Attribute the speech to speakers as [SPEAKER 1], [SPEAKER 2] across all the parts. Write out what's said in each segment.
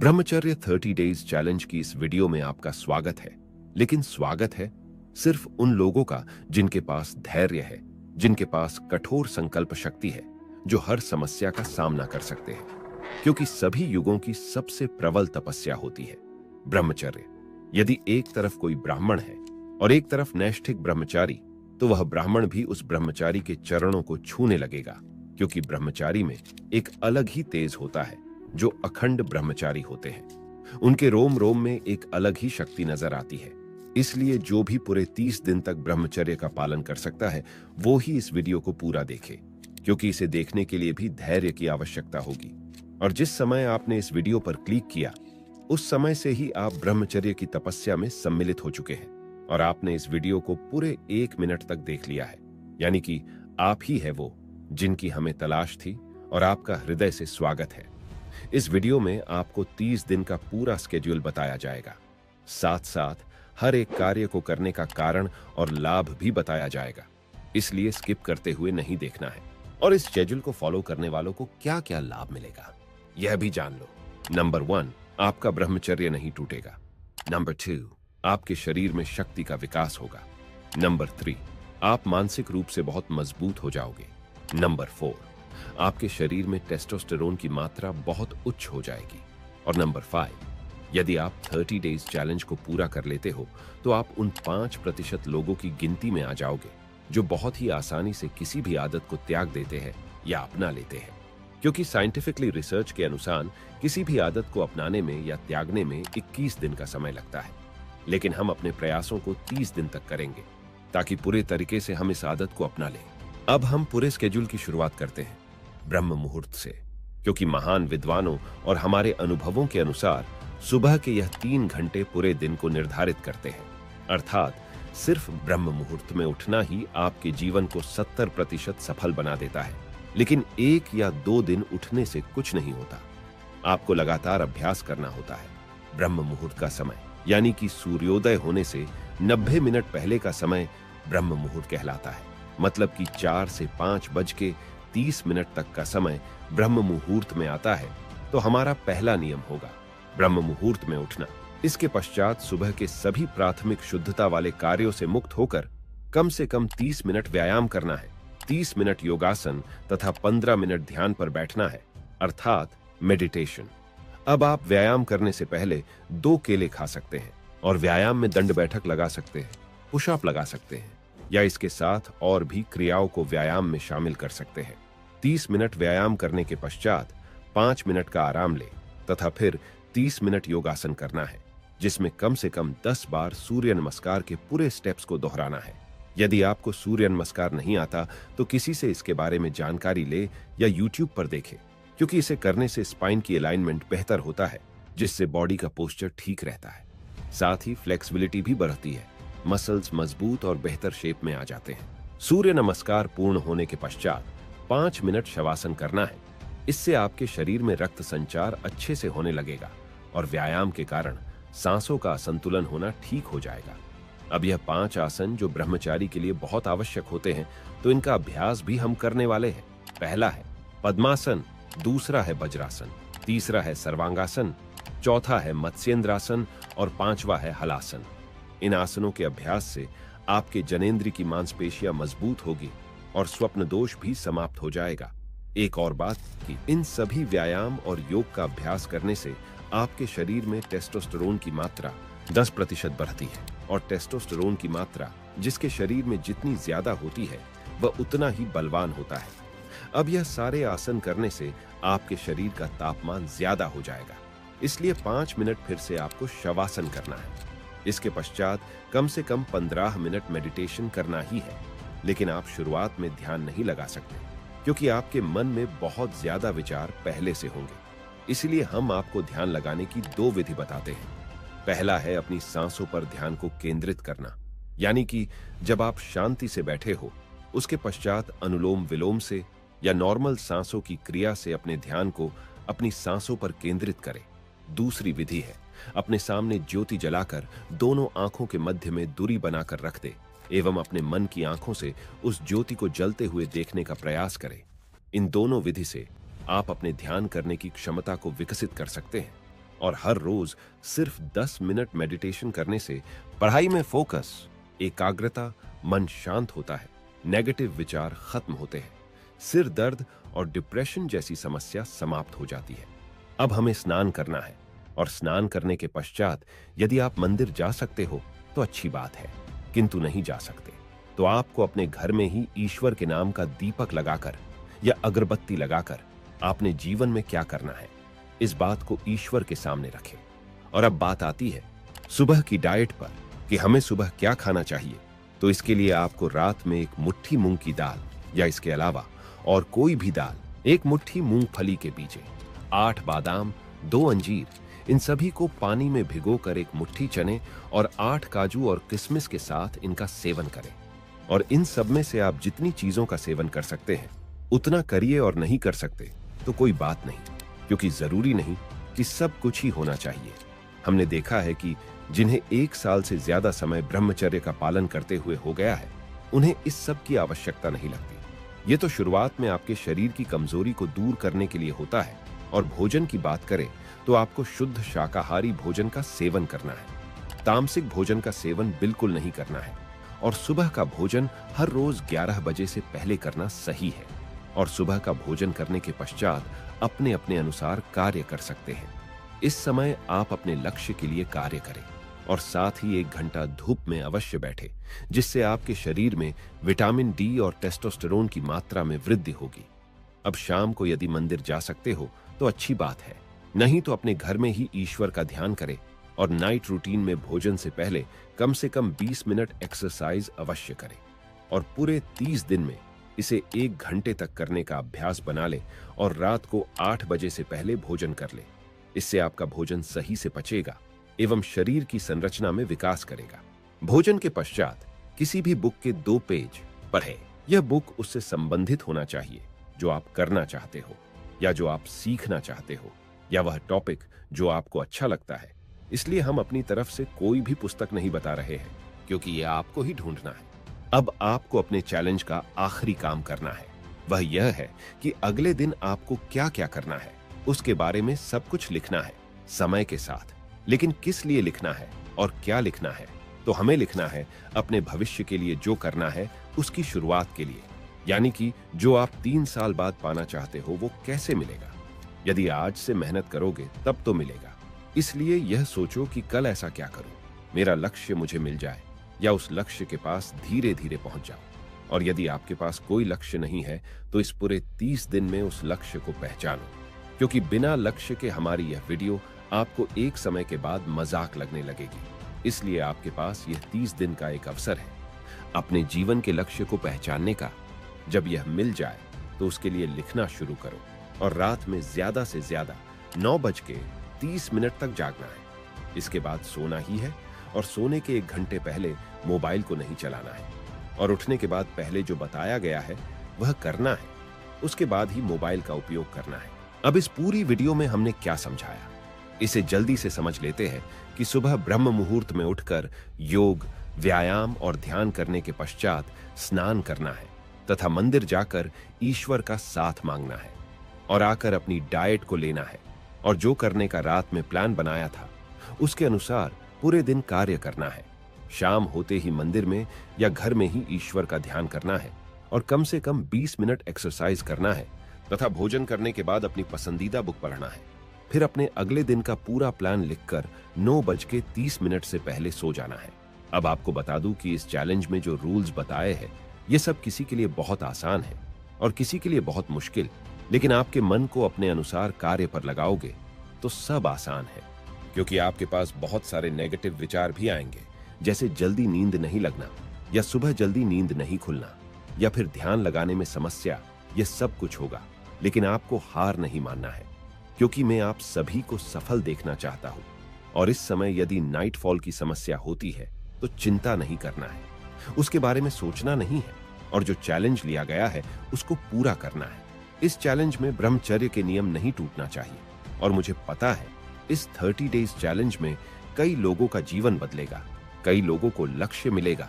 [SPEAKER 1] ब्रह्मचर्य 30 days challenge की इस वीडियो में आपका स्वागत है। लेकिन स्वागत है सिर्फ उन लोगों का जिनके पास धैर्य है, जिनके पास कठोर संकल्प शक्ति है, जो हर समस्या का सामना कर सकते हैं। क्योंकि सभी युगों की सबसे प्रबल तपस्या होती है ब्रह्मचर्य। यदि एक तरफ कोई ब्राह्मण है और एक तरफ नैष्ठिक ब्रह्मचारी, तो वह ब्राह्मण भी उस ब्रह्मचारी के चरणों को छूने लगेगा, क्योंकि ब्रह्मचारी में एक अलग ही तेज होता है जो अखंड ब्रह्मचारी होते हैं। उनके रोम रोम में एक अलग ही शक्ति नजर आती है। इसलिए जो भी पूरे 30 दिन तक ब्रह्मचर्य का पालन कर सकता है, वो ही इस वीडियो को पूरा देखे, क्योंकि इसे देखने के लिए भी धैर्य की आवश्यकता होगी। और जिस समय आपने इस वीडियो पर क्लिक किया, उस समय से ही आप ब्रह्मचर्य की तपस्या में सम्मिलित हो चुके हैं और आपने इस वीडियो को पूरे 1 मिनट तक देख लिया है। यानी कि आप ही है वो जिनकी हमें तलाश थी, और आपका हृदय से स्वागत है। इस वीडियो में आपको 30 दिन का पूरा स्केड्यूल बताया जाएगा। साथ साथ हर एक कार्य को करने का कारण और लाभ भी बताया जाएगा। इसलिए स्किप करते हुए नहीं देखना है। और इस शेड्यूल को फॉलो करने वालों को क्या क्या लाभ मिलेगा, यह भी जान लो। नंबर 1, आपका ब्रह्मचर्य नहीं टूटेगा। नंबर 2, आपके शरीर में शक्ति का विकास होगा। नंबर 3, आप मानसिक रूप से बहुत मजबूत हो जाओगे। नंबर 4, आपके शरीर में टेस्टोस्टेरोन की मात्रा बहुत उच्च हो जाएगी। और नंबर 5, यदि आप 30 डेज चैलेंज को पूरा कर लेते हो, तो आप उन 5% लोगों की गिनती में आ जाओगे जो बहुत ही आसानी से किसी भी आदत को त्याग देते हैं या अपना लेते हैं। क्योंकि साइंटिफिकली रिसर्च के अनुसार किसी भी आदत को अपनाने में या त्यागने में 21 दिन का समय लगता है, लेकिन हम अपने प्रयासों को 30 दिन तक करेंगे, ताकि पूरे तरीके से हम इस आदत को अपना लें। अब हम पूरे स्केड्यूल की शुरुआत करते हैं ब्रह्म मुहूर्त से, क्योंकि महान विद्वानों और हमारे अनुभवों के अनुसार सुबह के यह 3 घंटे पूरे दिन को निर्धारित करते हैं। अर्थात सिर्फ ब्रह्म मुहूर्त में उठना ही आपके जीवन को 70% सफल बना देता है। लेकिन 1 या 2 दिन उठने से कुछ नहीं होता। आपको लगातार अभ्यास करना होता है। ब्रह्म मुहूर्त का समय, यानी कि सूर्योदय होने से 90 मिनट पहले का समय ब्रह्म मुहूर्त कहलाता है। मतलब कि 4 से 5:30 तक का समय ब्रह्म मुहूर्त में आता है। तो हमारा पहला नियम होगा ब्रह्म मुहूर्त में उठना। इसके पश्चात सुबह के सभी प्राथमिक शुद्धता वाले कार्यों से मुक्त होकर कम से कम 30 मिनट व्यायाम करना है। 30 मिनट योगासन तथा 15 मिनट ध्यान पर बैठना है, अर्थात मेडिटेशन। अब आप व्यायाम करने से पहले 2 केले खा सकते हैं और व्यायाम में दंड बैठक लगा सकते हैं, पुशअप लगा सकते हैं, या इसके साथ और भी क्रियाओं को व्यायाम में शामिल कर सकते हैं। 30 मिनट व्यायाम करने के पश्चात 5 मिनट का आराम ले तथा फिर 30 मिनट योगासन करना है, जिसमें कम से कम 10 बार सूर्य नमस्कार के पूरे स्टेप्स को दोहराना है। यदि आपको सूर्य नमस्कार नहीं आता, तो किसी से इसके बारे में जानकारी ले या यूट्यूब पर देखे, क्योंकि इसे करने से स्पाइन की अलाइनमेंट बेहतर होता है, जिससे बॉडी का पोस्चर ठीक रहता है। साथ ही फ्लेक्सिबिलिटी भी बढ़ती है, मसल्स मजबूत और बेहतर शेप में आ जाते हैं। सूर्य नमस्कार पूर्ण होने के पश्चात 5 मिनट शवासन करना है। इससे आपके शरीर में रक्त संचार अच्छे से होने लगेगा और व्यायाम के कारण सांसों का संतुलन होना ठीक हो जाएगा। अब यह 5 आसन जो ब्रह्मचारी के लिए बहुत आवश्यक होते हैं, तो इनका अभ्यास भी हम करने वाले हैं। पहला है पद्मासन, दूसरा है वज्रासन, तीसरा है सर्वांगासन, चौथा है मत्स्येंद्रासन और 5वां है हलासन। इन आसनों के अभ्यास से आपके जनेंद्र की मांसपेशियां मजबूत होगी और स्वप्न दोष भी समाप्त हो जाएगा। एक और बात कि इन सभी व्यायाम और योग का अभ्यास करने से आपके शरीर में टेस्टोस्टेरोन की मात्रा 10% बढ़ती है, और टेस्टोस्टेरोन की मात्रा जिसके शरीर में जितनी ज्यादा होती है, वह उतना ही बलवान होता है। अब यह सारे आसन करने से आपके शरीर का तापमान ज्यादा हो जाएगा। इसलिए 5 मिनट फिर से आपको शवासन करना है। इसके पश्चात कम से कम 15 मिनट मेडिटेशन करना ही है। लेकिन आप शुरुआत में ध्यान नहीं लगा सकते, क्योंकि आपके मन में बहुत ज्यादा विचार पहले से होंगे। इसलिए हम आपको ध्यान लगाने की 2 विधि बताते हैं। पहला है अपनी सांसों पर ध्यान को केंद्रित करना, यानी कि जब आप शांति से बैठे हो, उसके पश्चात अनुलोम विलोम से या नॉर्मल सांसों की क्रिया से अपने ध्यान को अपनी सांसों पर केंद्रित करें। दूसरी विधि है अपने सामने ज्योति जलाकर दोनों आंखों के मध्य में दूरी बनाकर रख दे एवं अपने मन की आंखों से उस ज्योति को जलते हुए देखने का प्रयास करें। इन दोनों विधि से आप अपने ध्यान करने की क्षमता को विकसित कर सकते हैं और हर रोज सिर्फ 10 मिनट मेडिटेशन करने से पढ़ाई में फोकस, एकाग्रता, मन शांत होता है, नेगेटिव विचार खत्म होते हैं, सिर दर्द और डिप्रेशन जैसी समस्या समाप्त हो जाती है। अब हमें स्नान करना है और स्नान करने के पश्चात यदि आप मंदिर जा सकते हो तो अच्छी बात है, किंतु नहीं जा सकते तो आपको अपने घर में ही ईश्वर के नाम का दीपक लगाकर या अगरबत्ती लगाकर आपने जीवन में क्या करना है इस बात को ईश्वर के सामने रखें। और अब बात आती है सुबह की डाइट पर कि हमें सुबह क्या खाना चाहिए। तो इसके लिए आपको रात में एक मुट्ठी मूंग की दाल या इसके अलावा और कोई भी दाल, एक मुट्ठी मूंगफली के बीजे, 8 बादाम, 2 अंजीर, इन सभी को पानी में भिगोकर एक मुट्ठी चने और 8 काजू और किशमिश के साथ इनका सेवन करें। और इन सब में से आप जितनी चीजों का सेवन कर सकते हैं उतना करिए, और नहीं कर सकते तो कोई बात नहीं, क्योंकि जरूरी नहीं कि सब कुछ ही होना चाहिए। हमने देखा है कि जिन्हें 1 साल से ज्यादा समय ब्रह्मचर्य का पालन करते हुए हो गया है उन्हें इस सब की आवश्यकता नहीं लगती। ये तो शुरुआत में आपके शरीर की कमजोरी को दूर करने के लिए होता है। और भोजन की बात करें तो आपको शुद्ध शाकाहारी भोजन का सेवन करना है, तामसिक भोजन का सेवन बिल्कुल नहीं करना है। और सुबह का भोजन हर रोज 11 बजे से पहले करना सही है। और सुबह का भोजन करने के पश्चात अपने अपने अनुसार कार्य कर सकते हैं। इस समय आप अपने लक्ष्य के लिए कार्य करें और साथ ही 1 घंटा धूप में अवश्य बैठे, जिससे आपके शरीर में विटामिन डी और टेस्टोस्टेरोन की मात्रा में वृद्धि होगी। अब शाम को यदि मंदिर जा सकते हो तो अच्छी बात है, नहीं तो अपने घर में ही ईश्वर का ध्यान करें। और नाइट रूटीन में भोजन से पहले कम से कम 20 मिनट एक्सरसाइज अवश्य करें। और पूरे 30 दिन में इसे 1 घंटे तक करने का अभ्यास बना ले और रात को 8 बजे से पहले भोजन कर ले। इससे आपका भोजन सही से पचेगा एवं शरीर की संरचना में विकास करेगा। भोजन के पश्चात किसी भी बुक के 2 पेज पढ़ें। यह बुक उससे संबंधित होना चाहिए जो आप करना चाहते हो या जो आप सीखना चाहते हो, या वह टॉपिक जो आपको अच्छा लगता है। इसलिए हम अपनी तरफ से कोई भी पुस्तक नहीं बता रहे हैं, क्योंकि यह आपको ही ढूंढना है। अब आपको अपने चैलेंज का आखिरी काम करना है, वह यह है कि अगले दिन आपको क्या क्या करना है उसके बारे में सब कुछ लिखना है समय के साथ। लेकिन किस लिए लिखना है और क्या लिखना है? तो हमें लिखना है अपने भविष्य के लिए जो करना है उसकी शुरुआत के लिए, यानी कि जो आप 3 साल बाद पाना चाहते हो वो कैसे मिलेगा। यदि आज से मेहनत करोगे तब तो मिलेगा। इसलिए यह सोचो कि कल ऐसा क्या करूं, मेरा लक्ष्य मुझे मिल जाए या उस लक्ष्य के पास धीरे धीरे पहुंच जाओ। और यदि आपके पास कोई लक्ष्य नहीं है तो इस पूरे 30 दिन में उस लक्ष्य को पहचानो, क्योंकि बिना लक्ष्य के हमारी यह वीडियो आपको एक समय के बाद मजाक लगने लगेगी। इसलिए आपके पास यह 30 दिन का एक अवसर है अपने जीवन के लक्ष्य को पहचानने का। जब यह मिल जाए तो उसके लिए लिखना शुरू करो और रात में ज्यादा से ज्यादा 9:30 तक जागना है। इसके बाद सोना ही है और सोने के 1 घंटे पहले मोबाइल को नहीं चलाना है। और उठने के बाद पहले जो बताया गया है वह करना है, उसके बाद ही मोबाइल का उपयोग करना है। अब इस पूरी वीडियो में हमने क्या समझाया, इसे जल्दी से समझ लेते हैं कि सुबह ब्रह्म मुहूर्त में उठकर योग, व्यायाम और ध्यान करने के पश्चात स्नान करना है तथा मंदिर जाकर ईश्वर का साथ मांगना है और आकर अपनी डाइट को लेना है और जो करने का रात में प्लान बनाया था उसके अनुसार पूरे दिन कार्य करना है। शाम होते ही मंदिर में या घर में ही ईश्वर का ध्यान करना है और कम से कम 20 मिनट एक्सरसाइज करना है तथा भोजन करने के बाद अपनी पसंदीदा बुक पढ़ना है। फिर अपने अगले दिन का पूरा प्लान लिखकर 9:30 से पहले सो जाना है। अब आपको बता दूं कि इस चैलेंज में जो रूल्स बताए हैं ये सब किसी के लिए बहुत आसान है और किसी के लिए बहुत मुश्किल, लेकिन आपके मन को अपने अनुसार कार्य पर लगाओगे तो सब आसान है। क्योंकि आपके पास बहुत सारे नेगेटिव विचार भी आएंगे, जैसे जल्दी नींद नहीं लगना या सुबह जल्दी नींद नहीं खुलना या फिर ध्यान लगाने में समस्या, यह सब कुछ होगा। लेकिन आपको हार नहीं मानना है, क्योंकि मैं आप सभी को सफल देखना चाहता हूं। और इस समय यदि नाइटफॉल की समस्या होती है तो चिंता नहीं करना है, उसके बारे में सोचना नहीं है और जो चैलेंज लिया गया है उसको पूरा करना है। इस चैलेंज में ब्रह्मचर्य के नियम नहीं टूटना चाहिए और मुझे पता है इस 30 डेज चैलेंज में कई लोगों का जीवन बदलेगा, कई लोगों को लक्ष्य मिलेगा।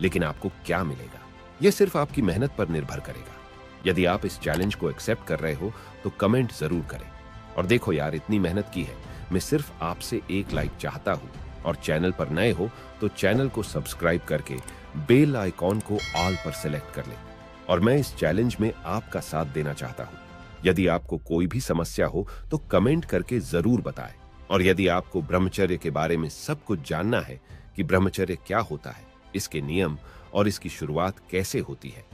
[SPEAKER 1] लेकिन आपको क्या मिलेगा यह सिर्फ आपकी मेहनत पर निर्भर करेगा। यदि आप इस चैलेंज को एक्सेप्ट कर रहे हो तो कमेंट जरूर करें। और देखो यार, इतनी मेहनत की है, मैं सिर्फ आपसे एक लाइक चाहता हूं और चैनल पर नए हो तो चैनल को सब्सक्राइब करके बेल आइकॉन को ऑल पर सेलेक्ट कर लें। और मैं इस चैलेंज में आपका साथ देना चाहता हूं। यदि आपको कोई भी समस्या हो तो कमेंट करके जरूर बताएं। और यदि आपको ब्रह्मचर्य के बारे में सब कुछ जानना है कि ब्रह्मचर्य क्या होता है, इसके नियम और इसकी शुरुआत कैसे होती है,